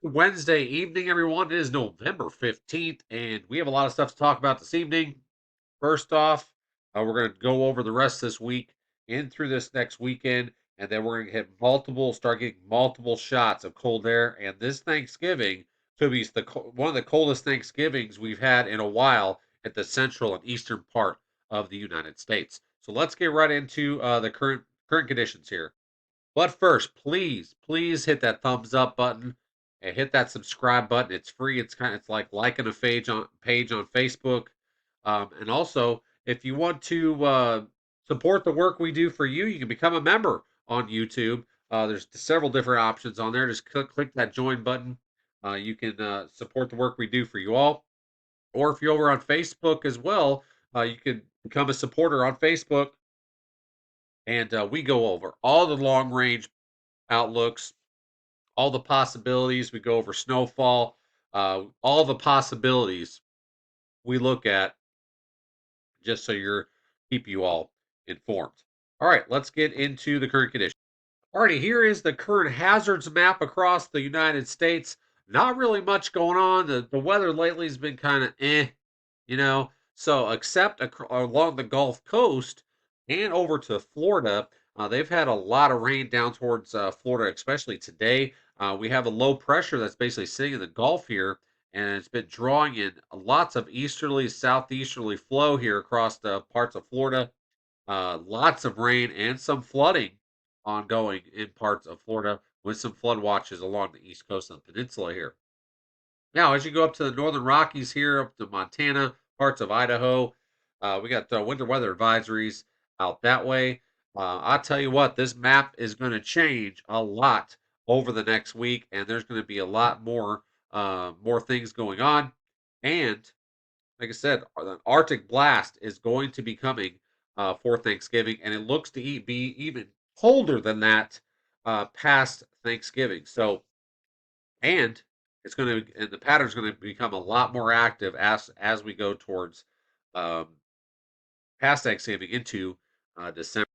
Wednesday evening, everyone. It is November 15th, and we have a lot of stuff to talk about this evening. First off, we're going to go over the rest of this week in through this next weekend, and then we're going to start getting multiple shots of cold air. And this Thanksgiving could be one of the coldest Thanksgivings we've had in a while at the central and eastern part of the United States. So let's get right into the current conditions here. But first, please hit that thumbs up button and hit that subscribe button. It's free. It's like liking a page on Facebook. And also, if you want to support the work we do for you, you can become a member on YouTube. There's several different options on there. Just click that join button. You can support the work we do for you all. Or if you're over on Facebook as well, you can become a supporter on Facebook. And we go over all the long range outlooks, all the possibilities. We go over snowfall, all the possibilities we look at just so you're keep you all informed. All right, let's get into the current condition. Alrighty, here is the current hazards map across the United States. Not really much going on. The weather lately has been kind of you know. So except along the Gulf Coast and over to Florida, they've had a lot of rain down towards Florida, especially today. We have a low pressure that's basically sitting in the Gulf here, and it's been drawing in lots of easterly, southeasterly flow here across the parts of Florida. Lots of rain and some flooding ongoing in parts of Florida with some flood watches along the east coast of the peninsula here. Now, as you go up to the northern Rockies here, up to Montana, parts of Idaho, we got winter weather advisories out that way. I'll tell you what, this map is going to change a lot over the next week, and there's going to be a lot more things going on. And like I said, the Arctic blast is going to be coming for Thanksgiving, and it looks to be even colder than that past Thanksgiving. So, and and the pattern's going to become a lot more active as we go towards um, past Thanksgiving into December.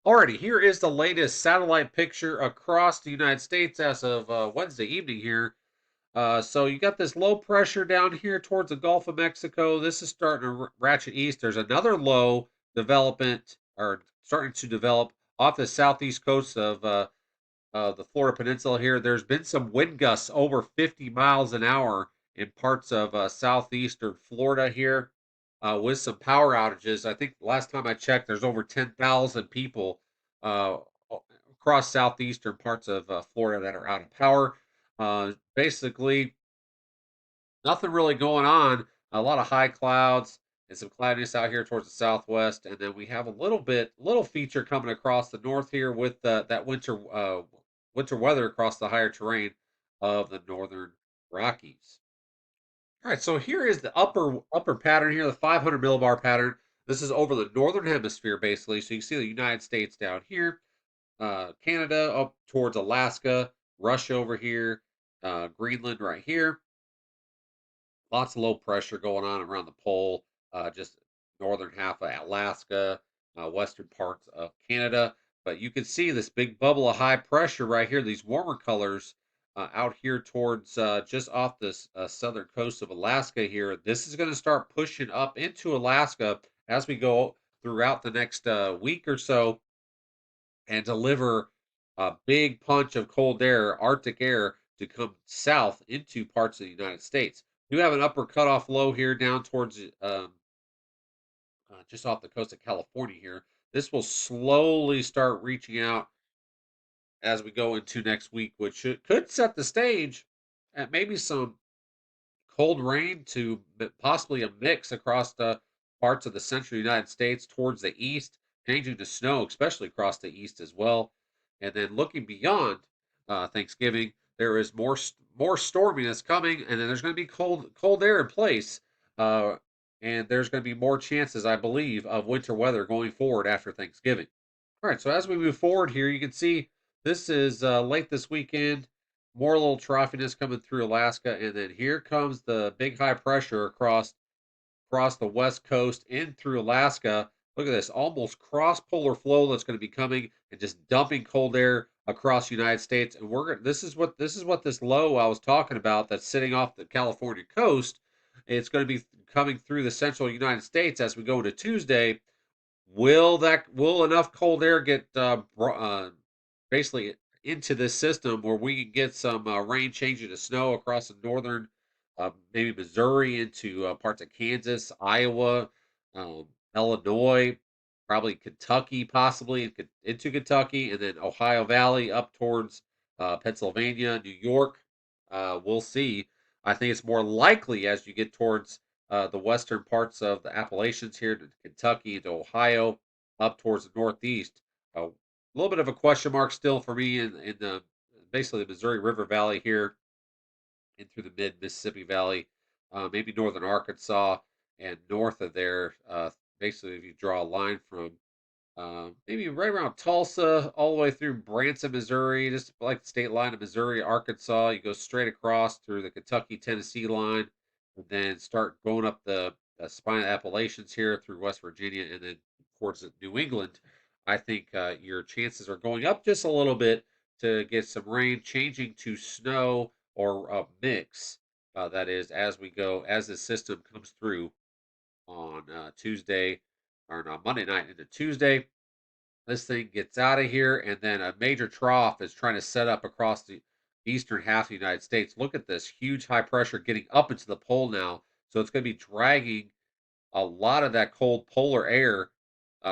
Alrighty, here is the latest satellite picture across the United States as of Wednesday evening here. So you got this low pressure down here towards the Gulf of Mexico. This is starting to ratchet east. There's another low development or starting to develop off the southeast coast of the Florida Peninsula here. There's been some wind gusts over 50 miles an hour in parts of southeastern Florida here with some power outages. I think last time I checked, there's over 10,000 people uh, across southeastern parts of Florida that are out of power. Basically, nothing really going on. A lot of high clouds and some cloudiness out here towards the southwest, and then we have a little feature coming across the north here with that winter weather across the higher terrain of the northern Rockies. All right, so here is the upper pattern here, the 500 millibar pattern. This is over the northern hemisphere, basically. So you can see the United States down here, Canada up towards Alaska, Russia over here, Greenland right here. Lots of low pressure going on around the pole, just northern half of Alaska, western parts of Canada. But you can see this big bubble of high pressure right here, these warmer colors out here towards just off this southern coast of Alaska here. This is going to start pushing up into Alaska as we go throughout the next week or so and deliver a big punch of cold air, Arctic air, to come south into parts of the United States. We have an upper cutoff low here down towards just off the coast of California here. This will slowly start reaching out as we go into next week, which could set the stage at maybe some cold rain to possibly a mix across the parts of the central United States towards the east, changing to snow, especially across the east as well. And then looking beyond Thanksgiving, there is more storminess coming, and then there's going to be cold air in place, uh, and there's going to be more chances, I believe, of winter weather going forward after Thanksgiving. All right, so as we move forward here, you can see this is late this weekend. More little troughiness coming through Alaska, and then here comes the big high pressure across the west coast in through Alaska. Look at this, almost cross polar flow that's going to be coming and just dumping cold air across the United States. And we're gonna, this is what this low I was talking about that's sitting off the California coast. It's going to be coming through the central United States as we go into Tuesday. Will enough cold air get basically into this system where we can get some rain changing to snow across the northern, maybe Missouri into parts of Kansas, Iowa, um, Illinois, probably Kentucky, possibly into Kentucky, and then Ohio Valley up towards Pennsylvania, New York. We'll see. I think it's more likely as you get towards the western parts of the Appalachians here to Kentucky to Ohio, up towards the Northeast. A little bit of a question mark still for me in the basically the Missouri River Valley here in through the mid Mississippi Valley, maybe northern Arkansas and north of there. Basically, if you draw a line from maybe right around Tulsa, all the way through Branson, Missouri, just like the state line of Missouri, Arkansas. You go straight across through the Kentucky, Tennessee line, and then start going up the spine of Appalachians here through West Virginia, and then towards New England. I think your chances are going up just a little bit to get some rain, changing to snow or a mix. That is, as we go, as the system comes through on Tuesday or on Monday night into Tuesday, this thing gets out of here, and then a major trough is trying to set up across the eastern half of the United States. Look at this huge high pressure getting up into the pole now. So it's going to be dragging a lot of that cold polar air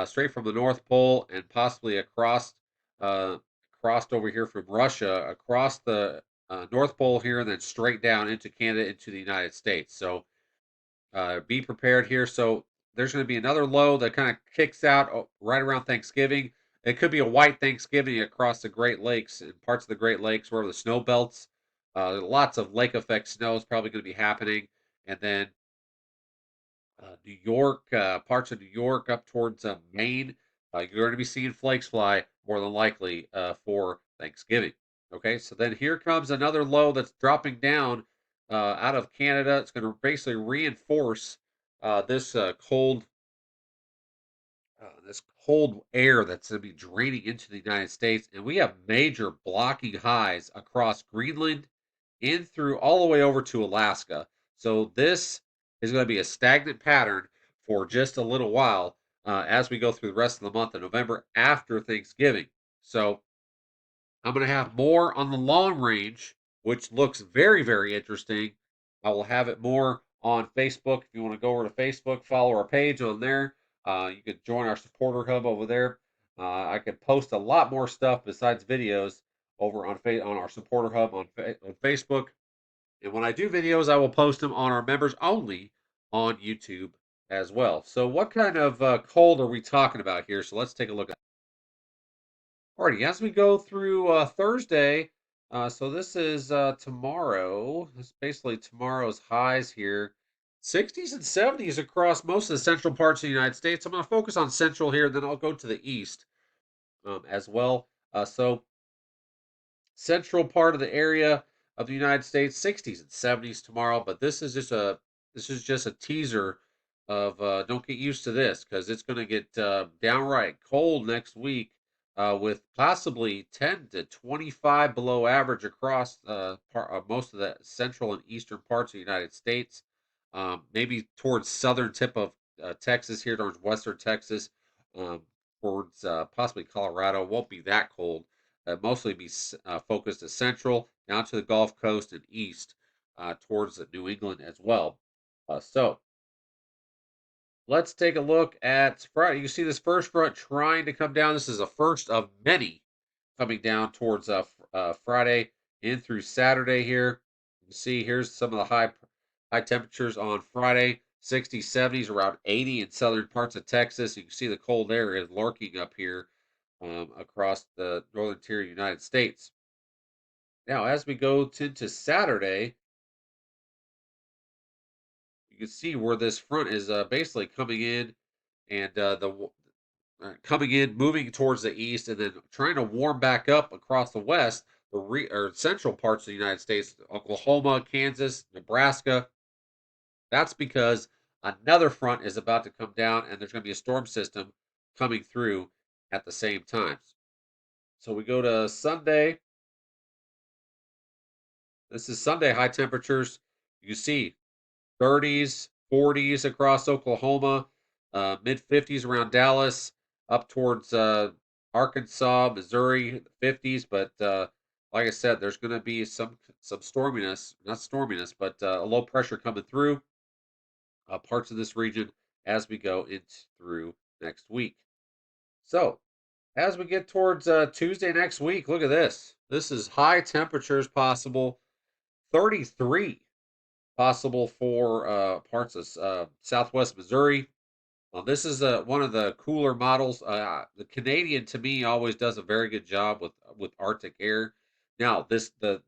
straight from the North Pole and possibly uh, crossed over here from Russia, across the North Pole here, and then straight down into Canada, into the United States. So be prepared here. So there's going to be another low that kind of kicks out right around Thanksgiving. It could be a white Thanksgiving across the Great Lakes and parts of the Great Lakes where the snow belts. Lots of lake effect snow is probably going to be happening. And then New York, parts of New York up towards Maine, you're going to be seeing flakes fly more than likely for Thanksgiving. Okay, so then here comes another low that's dropping down out of Canada. It's going to basically reinforce this this cold air that's going to be draining into the United States, and we have major blocking highs across Greenland in through all the way over to Alaska. So this is going to be a stagnant pattern for just a little while as we go through the rest of the month of November after Thanksgiving. So I'm going to have more on the long range, which looks very, very interesting. I will have it more on Facebook. If you want to go over to Facebook, follow our page on there. You could join our supporter hub over there. I could post a lot more stuff besides videos over on our supporter hub on Facebook. And when I do videos, I will post them on our members only on YouTube as well. So, what kind of cold are we talking about here? So, let's take a look at. Alrighty, as we go through Thursday, so this is tomorrow. This is basically tomorrow's highs here. 60s and 70s across most of the central parts of the United States. I'm going to focus on central here, then I'll go to the east as well. So central part of the area of the United States, 60s and 70s tomorrow. But this is just a teaser of don't get used to this because it's going to get downright cold next week with possibly 10 to 25 below average across most of the central and eastern parts of the United States. Maybe towards southern tip of Texas here, towards western Texas, um, towards possibly Colorado. Won't be that cold, mostly be focused to central, down to the Gulf Coast and east towards New England as well. So let's take a look at Friday. You see this first front trying to come down. This is a first of many coming down towards Friday in through Saturday here. You see here's some of the high temperatures on Friday. 60s, 70s, around 80 in southern parts of Texas. You can see the cold air is lurking up here across the northern tier of the United States. Now, as we go to Saturday, you can see where this front is basically coming in and coming in, moving towards the east, and then trying to warm back up across the west, or central parts of the United States, Oklahoma, Kansas, Nebraska. That's because another front is about to come down, and there's going to be a storm system coming through at the same time. So we go to Sunday. This is Sunday high temperatures. You see 30s, 40s across Oklahoma, mid 50s around Dallas, up towards Arkansas, Missouri, 50s. But like I said, there's going to be some storminess, not storminess, but a low pressure coming through parts of this region as we go into through next week. So as we get towards Tuesday next week, look at this. This is high temperatures possible, 33 possible for parts of Southwest Missouri. Well, this is one of the cooler models. The Canadian, to me, always does a very good job with Arctic air. Now, this the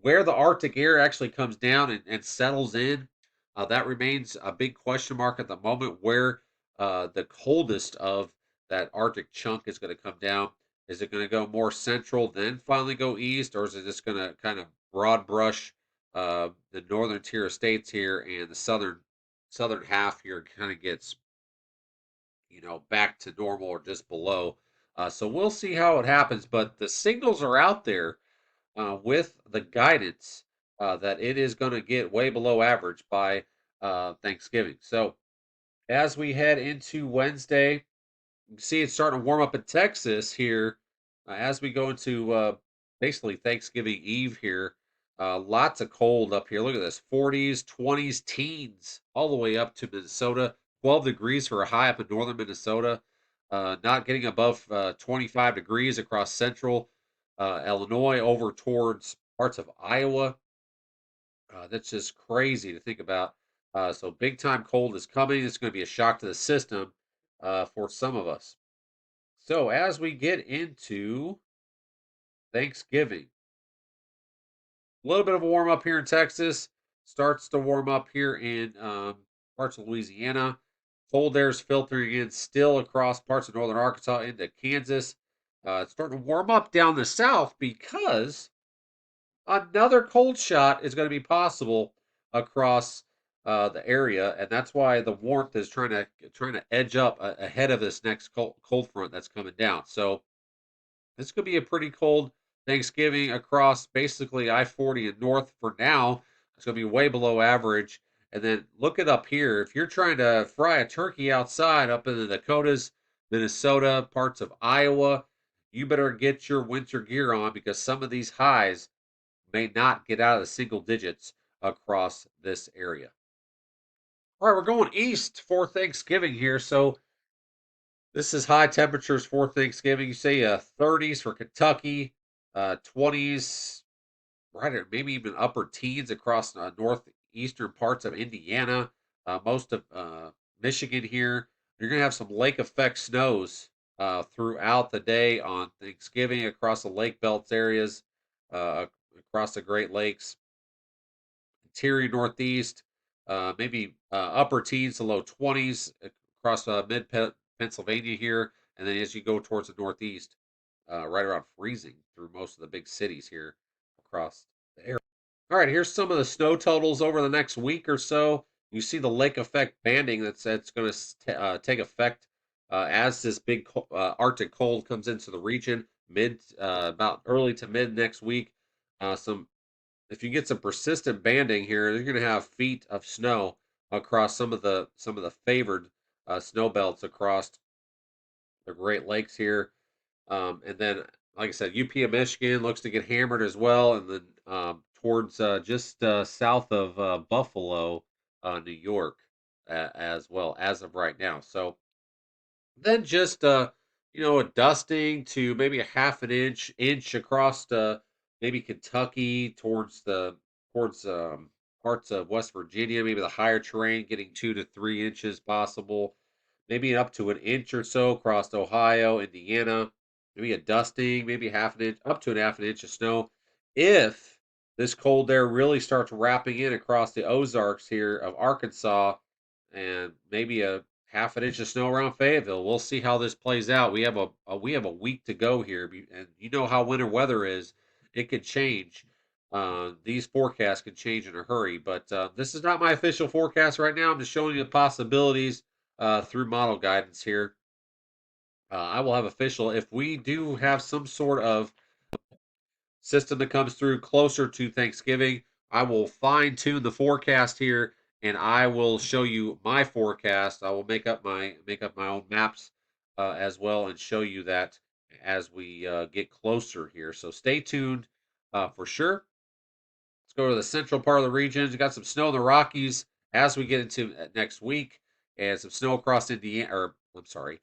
where the Arctic air actually comes down and settles in, that remains a big question mark at the moment. Where the coldest of that Arctic chunk is going to come down? Is it going to go more central, then finally go east, or is it just going to kind of broad brush the northern tier of states here, and the southern half here kind of gets back to normal or just below. So we'll see how it happens. But the signals are out there with the guidance that it is going to get way below average by Thanksgiving. So as we head into Wednesday, you can see it's starting to warm up in Texas here as we go into basically Thanksgiving Eve here. Lots of cold up here. Look at this 40s, 20s, teens, all the way up to Minnesota. 12 degrees for a high up in northern Minnesota. Not getting above 25 degrees across central Illinois over towards parts of Iowa. That's just crazy to think about. So big time cold is coming. It's going to be a shock to the system for some of us. So as we get into Thanksgiving, a little bit of a warm up here in Texas. Starts to warm up here in parts of Louisiana. Cold air is filtering in still across parts of northern Arkansas into Kansas. It's starting to warm up down the south because another cold shot is going to be possible across the area, and that's why the warmth is trying to edge up ahead of this next cold front that's coming down. So this could be a pretty cold Thanksgiving across basically I-40 and north for now. It's going to be way below average. And then look it up here. If you're trying to fry a turkey outside up in the Dakotas, Minnesota, parts of Iowa, you better get your winter gear on because some of these highs may not get out of the single digits across this area. All right, we're going east for Thanksgiving here. So this is high temperatures for Thanksgiving. You say 30s for Kentucky, 20s, right, or maybe even upper teens across northeastern parts of Indiana, most of Michigan here. You're going to have some lake effect snows throughout the day on Thanksgiving across the lake belts areas, across the Great Lakes, interior northeast, maybe upper teens to low 20s across mid Pennsylvania here. And then as you go towards the northeast, right around freezing through most of the big cities here across the area. All right, here's some of the snow totals over the next week or so. You see the lake effect banding that's going to take effect as this big Arctic cold comes into the region mid about early to mid next week. Some if you get some persistent banding here, you're going to have feet of snow across some of the favored snow belts across the Great Lakes here. And then, like I said, UP of Michigan looks to get hammered as well, and then towards just south of Buffalo, New York, as well as of right now. So then just a dusting to maybe a half an inch across maybe Kentucky towards parts of West Virginia, maybe the higher terrain getting 2 to 3 inches possible, maybe up to an inch or so across Ohio, Indiana, maybe a dusting, maybe half an inch, up to a half an inch of snow. If this cold air really starts wrapping in across the Ozarks here of Arkansas and maybe a half an inch of snow around Fayetteville. We'll see how this plays out. We have a week to go here, and you know how winter weather is; it could change these forecasts can change in a hurry. But this is not my official forecast right now. I'm just showing you the possibilities through model guidance here. I will have official if we do have some sort of system that comes through closer to Thanksgiving. I will fine tune the forecast here, and I will show you my forecast. I will make up my own maps as well, and show you that as we get closer here. So stay tuned for sure. Let's go to the central part of the region. We got some snow in the Rockies as we get into next week, and some snow across Indiana. Or I'm sorry,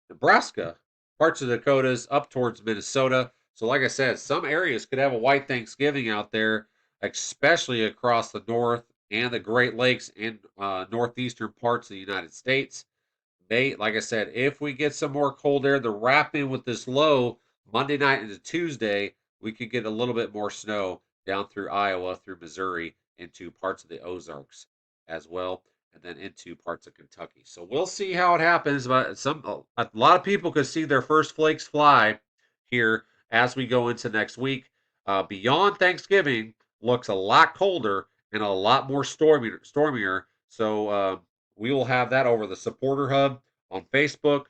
Nebraska, parts of the Dakotas, up towards Minnesota. So, like I said, some areas could have a white Thanksgiving out there, especially across the North and the Great Lakes and northeastern parts of the United States. Like I said, if we get some more cold air, the wrap in with this low Monday night into Tuesday, we could get a little bit more snow down through Iowa, through Missouri, into parts of the Ozarks as well, and then into parts of Kentucky. So we'll see how it happens. But a lot of people could see their first flakes fly here as we go into next week. Beyond Thanksgiving looks a lot colder and a lot more stormier. So we will have that over the supporter hub on Facebook.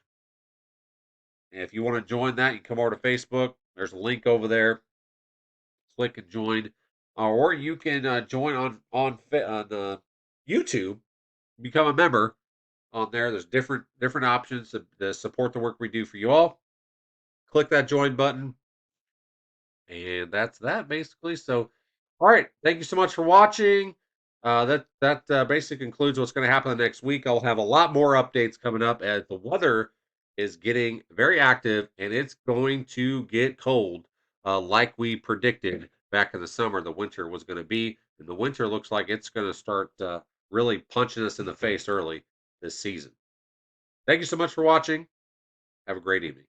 If you want to join that, you can come over to Facebook. There's a link over there. Click and join, or you can join on YouTube. Become a member on there. There's different options to support the work we do for you all. Click that join button, and that's that basically. So, all right, thank you so much for watching. That basically concludes what's going to happen the next week. I'll have a lot more updates coming up as the weather is getting very active and it's going to get cold, like we predicted back in the summer. The winter was going to be, and the winter looks like it's going to start really punching us in the face early this season. Thank you so much for watching. Have a great evening.